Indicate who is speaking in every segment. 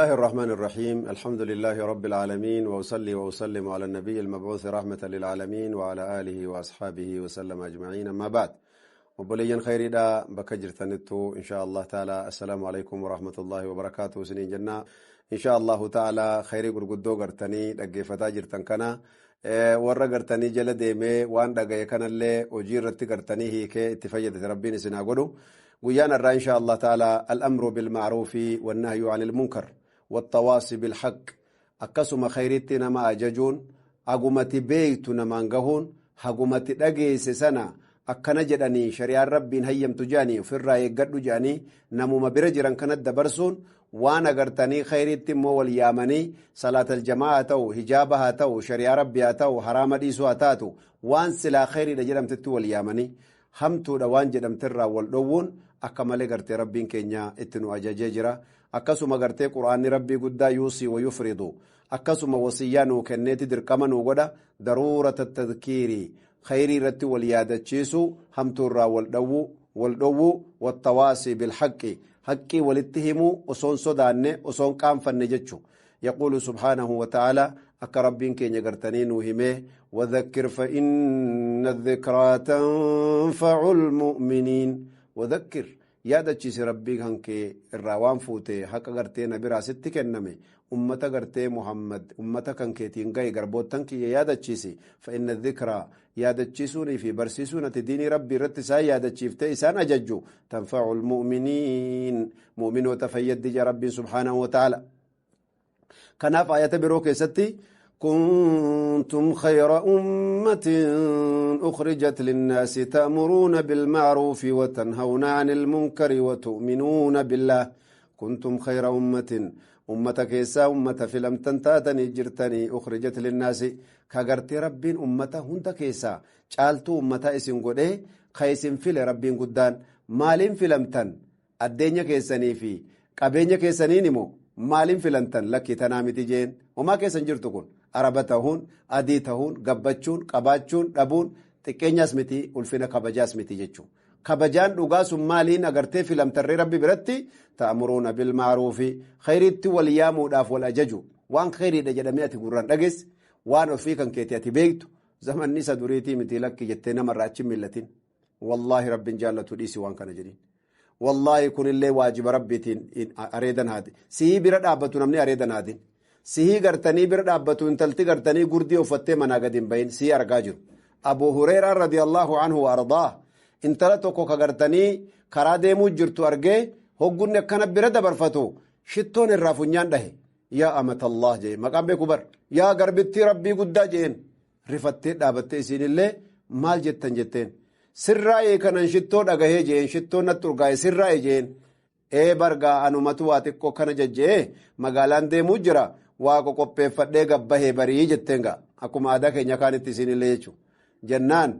Speaker 1: الله الرحمن الرحيم الحمد لله رب العالمين وأصلي وأسلم على النبي المبعوث رحمة للعالمين وعلى آله وأصحابه وسلم أجمعين أما بعد وبلين خير دا بكجر تنتو إن شاء الله تعالى السلام عليكم ورحمة الله وبركاته سنين جنة إن شاء الله تعالى خير قرقدو قرتني دقي فتاجر تنكنا warra gartanii jala deemee waan dhagaye kanallee hojii irratti gartanii hiikee itti fayyadate rabbiin isinaa godhu guyyaan irraa insha Allah ta'ala al-amru bil ma'rufi wan nahyu 'anil munkar wat tawasi bil haqq akkasuma khayritti nama ajajuun agumati beeytu namaan gahuun hagumati dhageesse sana akkana jedhanii shari'aan rabbiin hayyamtu jaanii ofirraa eeggadhu jaanii namuma bira jiran kanatti dabarsuun waan agartanii khayritti immoo wal yaamanii salaatal jamaa ta'u hijaaba haa ta'u shari'aa rabbii haa ta'u haraama dhiisuu haa taatu waan silaa khayriidha jedhamtetti wal yaamanii hamtuudha waan jedhamterraa wal dhowwuun akka malee gartee rabbiin keenya itti nu ajajee jira akkasuma gartee quraanni rabbii guddaa yuusii wa yufridu akkasuma wasiyyaa nuu kenneeti dirqama nuu godha daruurata tadkiirii khayrii irratti wal yaadachiisu hamtuurraa wal dhowwu wattawaasii bilhaqqi haqqii walitti himuu osoon sodaanne osoon qaanfanne jechu yaquulu subhaanahu wa ta'ala akka rabbiin keenya gartanii nuu himee wadhakkir fa inna dhikraa tanfa'u lmu'miniin wadhakkir yaadachiisi rabbii kankee irraa waan fuute haqa gartee nabiraa sitti kenname ummata gartee muhammad ummata kankeetiin gahe garboottan kiyya yaadachiisi fa inna dhikraa yaadachiisuunii fi barsiisuun ati diinii rabbii irratti isaan yaadachiiftee isaan ajajju tanfa'u lmu'miniin mu'minoota fayyaddi ja rabbiin subhaanahu wa ta'ala kanaaf ayata biroo keessatti كنتم خير أمة أخرجت للناس تأمرون بالمعروف وتنهون عن المنكر وتؤمنون بالله كنتم خير أمة كيسا أمة فلم تنتاتني جرتني أخرجت للناس كغرت ربين أمة هنت كيسا چالتو أمة اسم قده خيسم فل ربين قدان مالين فلمتن الدنيا كيساني في قبينيا كيساني نمو مالين فلمتن لكي تنامي تجين وما كيسان جرتكون araba tahuun adii tahuun gabbachuun qabaachuun dhabuun xiqqeenyaas miti ulfina kabajaas miti jechuun kabajaan dhugaa sun maaliin agartee filamtarree rabbi biratti ta'amuruuna bilmaaruufi khayriitti wal yaamuudhaaf wal ajaju waan khayriidha jedhamee ati gurraan dhageesse waan ofii kan keeti ati beektu zamanni isa duriitii miti lakki jettee namarraa achi millatin wallaahi rabbiin jaallatu dhiisi waan kana jedhin wallaahi kunillee waajiba rabbiitiin areedan haati sii bira dhaabbatu namni areedan haatin sihii gartanii bira dhaabbatu intalti gartanii gurdii uffattee manaa gad hin bahin sihii argaa jiru abu hureyraa radiyallaahu anhu wa ardaa intala tokko ka gartanii karaa deemuu jirtu argee hoggunni akkana bira dabarfatu shittoon irraa funyaan dhahe yaa amatallah jee maqaan beeku bar yaa garbittii rabbii guddaa jeen rifattee dhaabattee isiinillee maal jettan jetteen sirraa'ee kanan shittoo dhagahee jeen shittoo natti urgaa'e sirraa'e jeen bargaa anumatu waa xiqqoo kana jajjee magaalaan deemuu jira waaqa qopheeffadhee gabbahee barii jetteenga akkuma aadaa keenya kaanitti isinillee jechu jennaan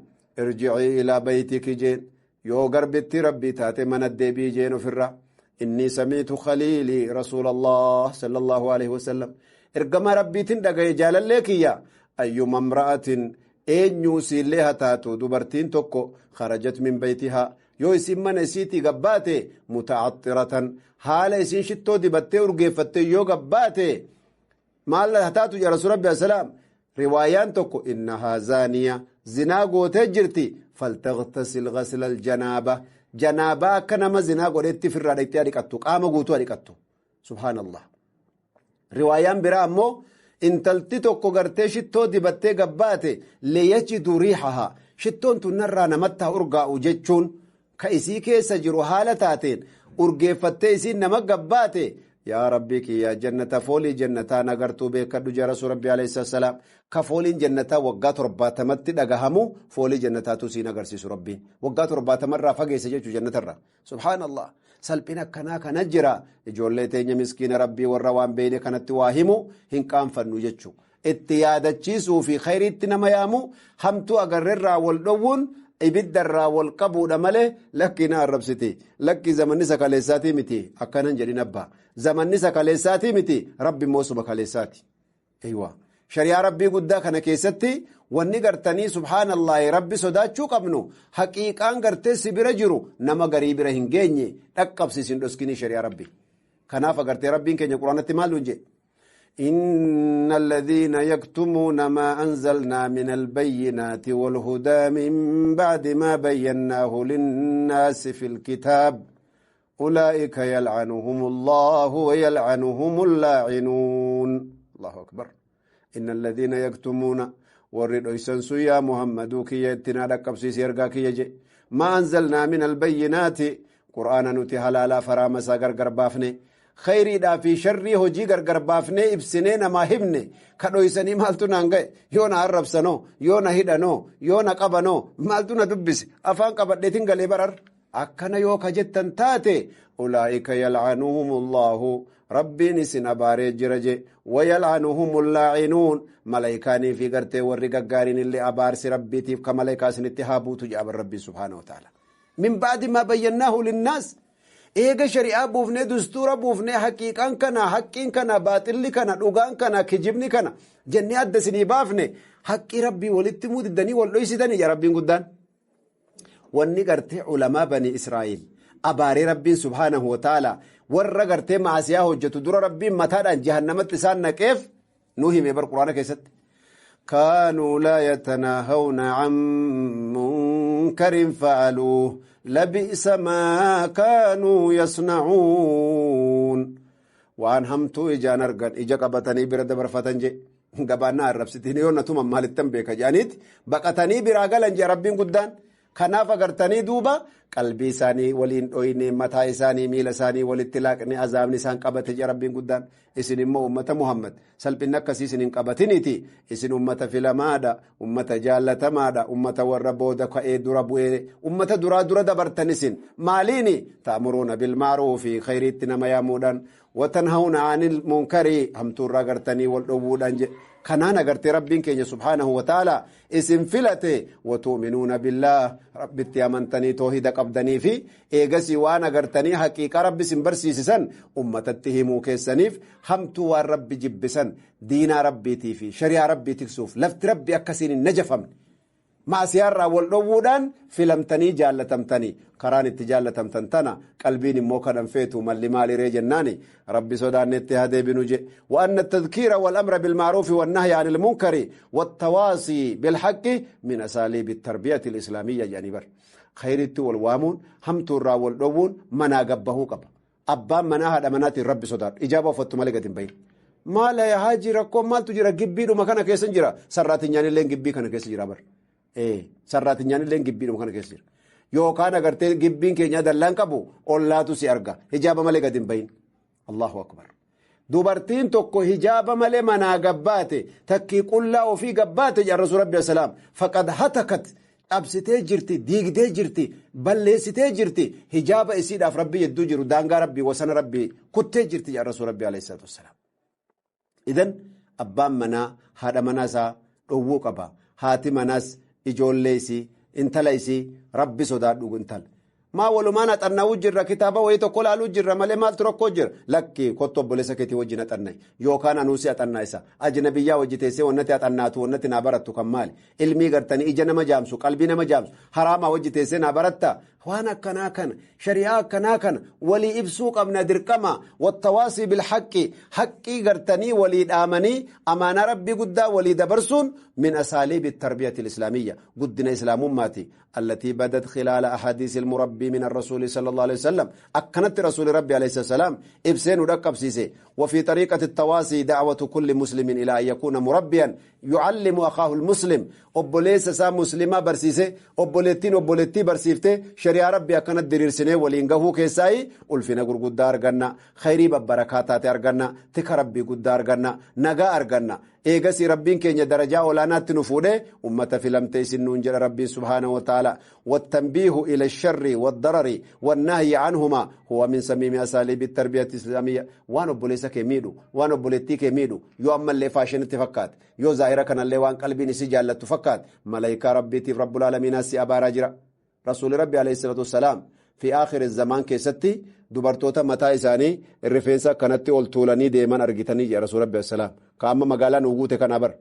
Speaker 1: irjicii ilaa baytiki jeen yoo garbittii rabbii taate mana deebii jeen ofirra inni samiitu khaliilii rasuulallah sallallahu alaihi wasallam ergama rabbiitin dhagaye jaalallee kiyya ayyuma imra'atin eenyuu siillee hataatu dubartiin tokko kharajat min baytihaa yoo isin mana isiitii gabbaate muta'axxiratan haala isin shittoo dibattee urgeeffatte yoo gabbaate maal hataatu ya rasuul rabbi asalaam riwaayaan tokko innahaa zaaniya zinaa gootee jirti faltaghtasil ghasla aljanaaba janaabaa akka nama zinaa godhetti firraa dhaqxee dhiqattu qaama guutuu dhiqattu subhaanallah riwaayaan biraa ammoo intalti tokko gartee shittoo dibattee gabbaate liyajidu riihahaa shittoon tunnarraa namatti haa urgaa'u jechuun ka isii keessa jiru haala taateen urgeeffattee isiin nama gabbaate yaa rabbii kiyya jannata foolii jannataa nagartuu beekadhu jaa rasuul rabbii alayhi salaam ka fooliin jannataa waggaa 70tti dhagahamu foolii jannataatu siin agarsiisu rabbiin waggaa 70 fageessa jechuu jannatarra subhaanallah salphina akkanaa kana jira ijoollee teenya miskiina rabbii warra waan beeyne kanatti waa himu hin qaanfannu jechuu itti yaadachiisuu fi khayriitti nama yaamu hamtuu agarreerraa wal dhowwuun ibiddarraa wal qabuudha malee lakki na arrabsiti lakki zamanni sakaleessaatii miti akkanan jedhin abbaa zamanni sakaleessaatii miti rabbi immoo suba kaleessaati aywa shari'aa rabbii guddaa kana keessatti wanni gartanii subhaanallahi rabbi sodaachuu qabnu haqiiqaan gartee si bira jiru nama garii bira hin geenye dhaqqabsiisin dhoskinii shari'aa rabbi kanaaf agartee rabbiin keenya quraanatti maal nuun jedhe إن الذين يكتمون ما أنزلنا من البينات والهدى من بعد ما بيناه للناس في الكتاب أولئك يلعنهم الله ويلعنهم اللاعنون الله أكبر إن الذين يكتمون ورد إسنسو يا محمد كي يتنا ركبسي سيرقا كي يجي ما أنزلنا من البينات قرآن نتي حلالا فرامسا غرغر بافني خيري دا في شري هجي غرغر بافني ابسنين ما هبني كدو إساني مالتو نانغي يونا عرب سنو يونا هدنو يونا قبنو مالتو ندبس أفان قبدتين غلي برر أكنا يوكا جتن تاتي أولئك يلعنهم الله ربين سن أباري جرجي ويلعنهم اللاعنون ملايكاني في قرتي ورقا قارين اللي أبارس ربي تيف كملايكا سنتهابو تجاب الرب سبحانه وتعالى من بعد ما بيناه للناس إيغا شريعة بوفني دستور بوفني حقيقان كنا حقين كنا باطل كنا دوغان كنا كجبني كنا جني أدسني بافني حقي ربي ولتمود الدني واللويس دني يا ربي قدان واني قرتي علماء بني إسرائيل أباري ربي سبحانه وتعالى warra gartee maasiyaa hojjetu dura rabbiin mataadhaan jahannamatti isaan naqeef nuu hime bar quraana keessatti kaanuu laa yatanaahawna can munkarin fa'aluu labi'sa maa kaanuu yasnacuun waan hamtuu ijaan argan ija qabatanii bira dabarfatan je gabaannaa arrabsitiin yoo natuman maalittan beeka jedhaniiti baqatanii biraa galan je rabbiin guddaan kanaaf agartanii duuba qalbii isaanii waliin dhoyne mataa isaanii miila isaanii walitti laaqne azaabni isaan qabate je rabbiin guddaan isin immoo ummata muhammad salphinni akkasii isin hin qabatiniti isin ummata filamaadha ummata jaallatamaadha ummata warra booda ka'ee dura bu'ee ummata dura dabartan isin maaliini ta'muruuna bilmaaruufi khayriitti nama yaamuudhaan watanhawna anil munkarii hamtuurra agartanii wal dhowwuudhaan je kanaan agartee rabbiin keenya subhaanahu wa ta'ala isin filate watu'minuuna billah rabbitti amantanii toohida qabdanii fi eegasii waan agartanii haqiiqa rabbi isin barsiisisan ummatatti himuu keessaniif hamtuu waan rabbi jibbisan diinaa rabbiitii fi shari'aa rabbii tiksuuf lafti rabbi akkasiin hin najafamne maasiyaarraa wal dhowwuudhaan filamtanii jaallatamtanii karaan itti jaallatamtan tana qalbiin immoo kadhan feetu malli maaliree jennaani rabbi sodaannetti hadeebinu je وأن التذكير والأمر بالمعروف والنهي عن المنكر والتواصي بالحق من أساليب التربية الإسلامية يعني بر خيرت والوامون همت الرا والدوون منا قبه قب أبا منا هذا منات الرب صدار إجابة فتو ملكة بين ما لا يهاجر كم ما تجرى جبين ومكان كيسن جرى سرات يعني لين جبين كان كيسن جرى بر سرات يعني لين جبين ومكان كيسن جرى يوكان أقرتين جبين كينيا دلان كبو أولا تسي أرجع إجابة ملكة بين الله أكبر dubartiin tokko hijaaba malee manaa gabbaate takkii qullaa ofii gabbaate yaa rasuul rabbi salaam faqad hatakat dhabsitee jirti diigdee jirti balleessitee jirti hijaaba isiidhaaf rabbi yedduu jiru daangaa rabbii wasana rabbii kuttee jirti yaa rasuul rabbi alayhi salaatu wassalaam idan abbaan manaa haadha manaa isaa dhowwuu qaba haati manaas ijoollee isii intala isii rabbi sodaadhu intala maa walumaan haxanna'uu jirra kitaaba wayii tokko laaluu jirra malee maaltu rakkoo jira lakki kottu obboleessa keetii wajjin haxanna'e yookaan anuusi haxannaa isa ajnabiyyaa wajji teessee wannati haxannaatu wannati naa barattu kan maali ilmii gartanii ija nama jaamsu qalbii nama jaamsu haraamaa wajji teessee naa baratta waan akkanaa kana shari'aa akkanaa kana walii ibsuu qabna dirqama wattawaasii bilhaqqi haqqii gartanii walii dhaamanii amaanaa rabbii guddaa walii dabarsuun min asaaliibi tarbiyati islaamiyya guddina islaamummaati التي بدت خلال أحاديث المربي من الرسول صلى الله عليه وسلم أكنت رسول ربي عليه السلام إبسين ودقب سيسي وفي طريقة التواصي دعوة كل مسلم إلى أن يكون مربيا يعلم أخاه المسلم أبوليس سا مسلمة برسيسي أبوليتي برسيفتي شريع ربي أكنت درير سنة ولينغهو كيساي ألفنا قرقود أرغنا خيري ببركاتات أرغنا تك ربي قد أرغنا نغا أرغنا eegasi rabbiin keenya darajaa olaanaatti nu fuudhe ummata filamtee isin nuun jedha rabbiin subhaanahu wa ta'ala wattanbiihu ila sharri waddarari wannahyi anhuma huwa min samiimi asaaliibi tarbiyati islaamiyya waan obboleessa kee miidhu waan obboleettii kee miidhu yoo ammallee faashinitti fakkaate yoo zaahira kanallee waan qalbiin isi jaallattu fakkaate malaayikaa rabbiitiif rabbul aalamiinaa si abaaraa jira rasuuli rabbi alayhi salaatu wassalaam fi aakhiri zamaan keessatti dubartoota mataa isaanii rifeensa kanatti ol tuulanii deeman argitanii jira rasuul rabbi salaam kaama magaalaan uguute kana bar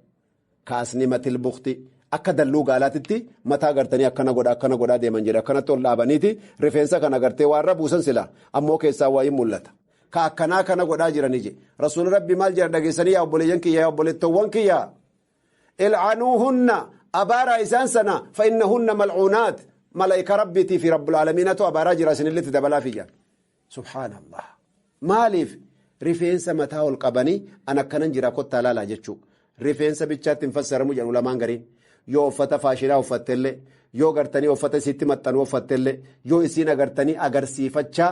Speaker 1: kaasni matil bukti akka dalluu gaalaatitti mataa gartanii akkana godhaa deeman jedha akkanatti ol dhaabaniiti rifeensa kana gartee waan rabuusan sila ammoo keessaa waa'ee mul'ata كأكنا كنا قد أجر نجي رسول ربي مال جر دقيسني يا أبوليين كي يا أبوليتوان كي يا العنوهن أبارا إسان سنة فإنهن ملعونات ملائكة ربتي في رب العالمين تو أبارا جراسن اللي تدبلا فيها سبحان الله مالف رفين سمتها القبني أنا كنن جرا كنت لا جتشو رفين سبتشات تنفسر مجن ولا مانغرين يو فتا فاشرا وفتله يو غرتني وفتا سيتي متن وفتله يو إسينا غرتني أغر سيفتشا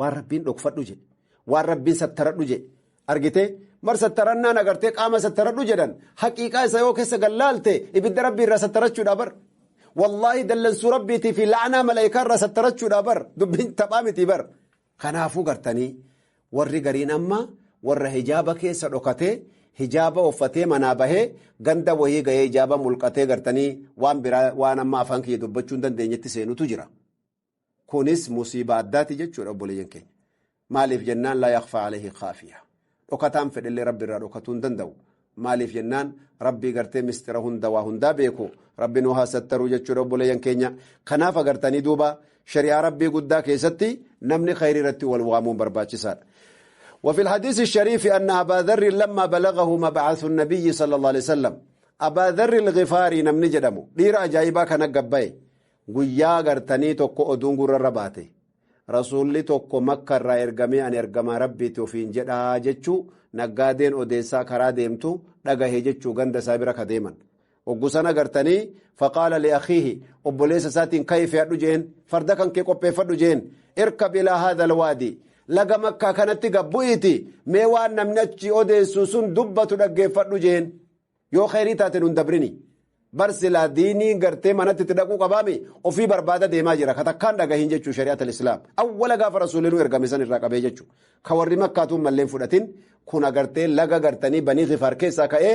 Speaker 1: واربين دقفت جي واربين سترد جي أرجته مر سترنا نغرتي قام سترد جدن حقيقة سيو كيس غلالته إبد ربي را سترد شو دابر والله دلن سربيتي في لعنة ملائكة را سترد شو دابر دبين تبامتي بر خنافو غرتني warri gariin amma warra hijaaba keessa dhokatee hijaaba uffatee manaa bahee ganda wahii gahee hijaaba mulqatee gartanii waan biraa waan amma afaan kiyya dubbachuu hin dandeenyetti seenutu jira kunis musiibaa addaati jechuudha obboleeyyan keenya maaliif jennaan laa yakhfaa alayhi khaafiya dhokataan fedhellee rabbi irraa dhokatuu hin danda'u maaliif jennaan rabbii gartee mistira hunda waa hundaa beeku rabbi nu haa sattaruu jechuudha obboleeyyan keenya kanaaf agartanii duuba shari'aa rabbii guddaa keessatti namni khayrii irratti wal waamuun barbaachisaadha. وفي الحديث الشريف أن أبا ذر لما بلغه مبعث النبي صلى الله عليه وسلم أبا ذر الغفاري نمني جدمو دير أجايبا كان قبائي قويا غرتني توقو أدونغر الرباتي رسولي توقو مكة را إرقامي أن إرقاما ربي توفين جدا جتشو نقادين أديسا كرا ديمتو لغاهي جتشو غند سابرا كديما وقسنا غرتني فقال لأخيه أبوليس ساتين كيف يأدو جين فردكا كي قبي فردو جين اركب إلى هذا الوادي laga makkaa kanatti gabbu'iti mee waan namni achi odeessu sun dubbatu dhaggeeffadhu jeen yoo khayrii taate nun dabrini barsilaa diinii gartee manatti itti dhaquu qabaami ofii barbaada deemaa jira katakkaan dhagahin jechuu shari'at al-islaam awwala gaafa rasuulinu ergame san irraa qabee jechuu ka warri makkaatuun malleen fudhatin kun agartee laga gartanii banii gifaar keessaa ka'ee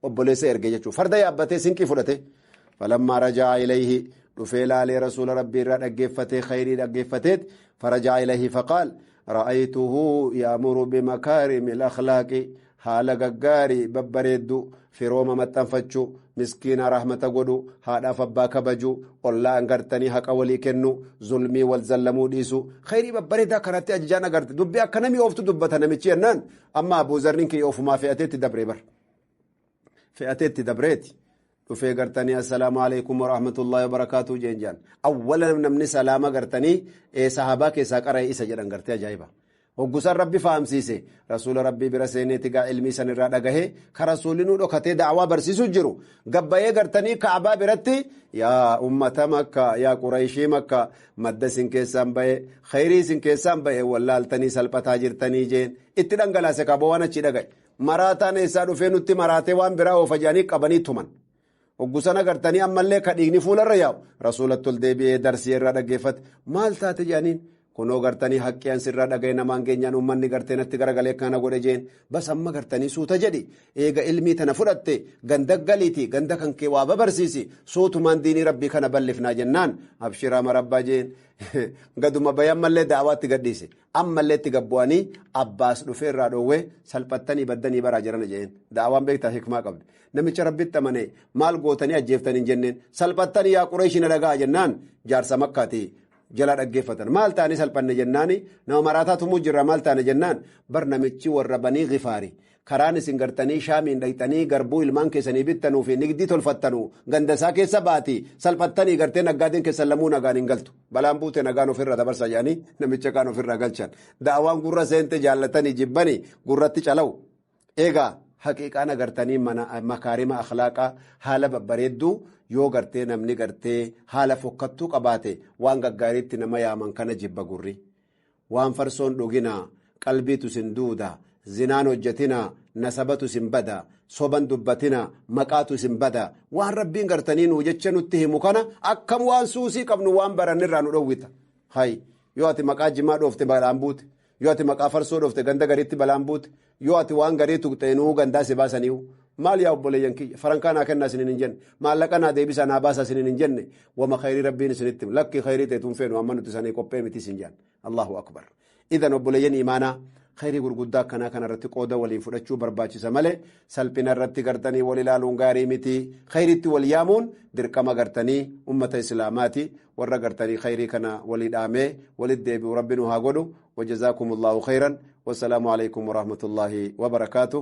Speaker 1: obboleessa erge jechuu farda yaabbatee sinqii fudhate falammaa rajaa ilayhi dhufee laalee rasuula rabbii irraa dhaggeeffatee khayrii dhaggeeffateet farajaa ilayhi faqaal رأيته يأمر بمكارم الأخلاق حال غغاري ببريدو في روما متنفچو مسكين رحمة قدو هذا فبا كبجو والله انغرتني حق ولي كنو ظلمي والزلمو ديسو خيري ببريدا كانت أججانا غرت دبي أكنمي أوفتو دبتنا ميچيرنان أما أبو زرنين كي أوف ما فئتت دبري بر فئتت دبريتي وفي غرتني السلام عليكم ورحمة الله وبركاته جنجان أولا من سلامة غرتني صحابة كيسا قرأي إسا جران غرتي أجايبا وقصر ربي فهم سيسي رسول ربي برسيني تقا علمي سنرى دقه كرسولينو لكتي دعوة برسيسو جرو قبايا غرتني كعبا برتي يا أمة مكة يا قريشي مكة مدسين كيسان باي خيري سين كيسان باي واللالتني سلبتا جرتني جين اتدنگلا سكابوانا چي دقه مراتان إسا دفينو تي مراتي وان براو فجاني قبني تمن وقصنا غرتني أمالي كديغني فول الرياو رسولة الدبي درسي الرادقفت مال تاتي جانين كنو غرتني حقيان سر رادقين مانجين أماني غرتين اتقرق لكانا قرجين بس أما غرتني سوتا جدي إيغا علمي تنفرت غندق غليتي غندق انكي وابا برسيسي صوت من ديني ربي كان بلفنا جنان أبشرا مربا جين قدوما بيام مالي دعوات تقديسي أما اللي تقبواني أباس نفير رادوه سلبتني بدني براجران جين دعوان بيكتا حكما قبل نميش ربي التمني مال قوتني أجيفتني جنين سلبتني يا قريش ندقا جنان جارسا مكاتي جلال أجيفتن مال تاني سلبتني جناني نو مراتات مجرى مال تاني جنان برنامج وربني غفاري كراني سنگرتني شامين ديتني غربو المان كيسني بيتنو في نقدي تلفتنو غندسا كيسا باتي سلبتني غرتي نقادين كيسلمو نقان انقلتو بلان بوتي نقانو فر دبرسا جاني نميچ كانو فر قلچان دعوان قرى سنت جالتني جبني قرتي چلو ايغا حقيقة نغرتني مكارم أخلاقا حالة ببريدو yoo gartee namni gartee haala fokkattuu qabaate waan gaggaariitti nama yaaman kana jibba gurri waan farsoon dhugina qalbiitu sin duuda zinaan hojjetina nasabatu sin bada soban dubbatina maqaatu sin bada waan rabbiin gartanii nuu jecha nutti himu kana akkam waan suusii qabnu waan barannirraa nu dhowwita hay yoo ati maqaa jimaa dhoofte balaan buute yoo ati maqaa farsoo dhoofte ganda gariitti balaan buute yoo ati waan garii tuqxeenuu gandaa si baasaniihu maal yaa obboleeyyan kiyya farankaanaa kennaa isinin hin jenne maallaqanaa deebisaa naa baasaa isinin hin jenne wama khayrii rabbiin isinitti lakki khayrii teetuun feenu amma nuti isanii qophee miti isin jaan allahu akbar idan obboleeyyan imaanaa khayrii gurguddaa akkanaa kanarratti qooda waliin fudhachuu barbaachisa malee salphina irratti gartanii wal ilaaluun gaarii miti khayriitti wal yaamuun dirqama gartanii ummata islaamaati warra gartanii khayrii kana walii dhaamee walit deebi'u rabbi nu haa godhu وجزاكم الله خيرا والسلام عليكم ورحمة الله وبركاته.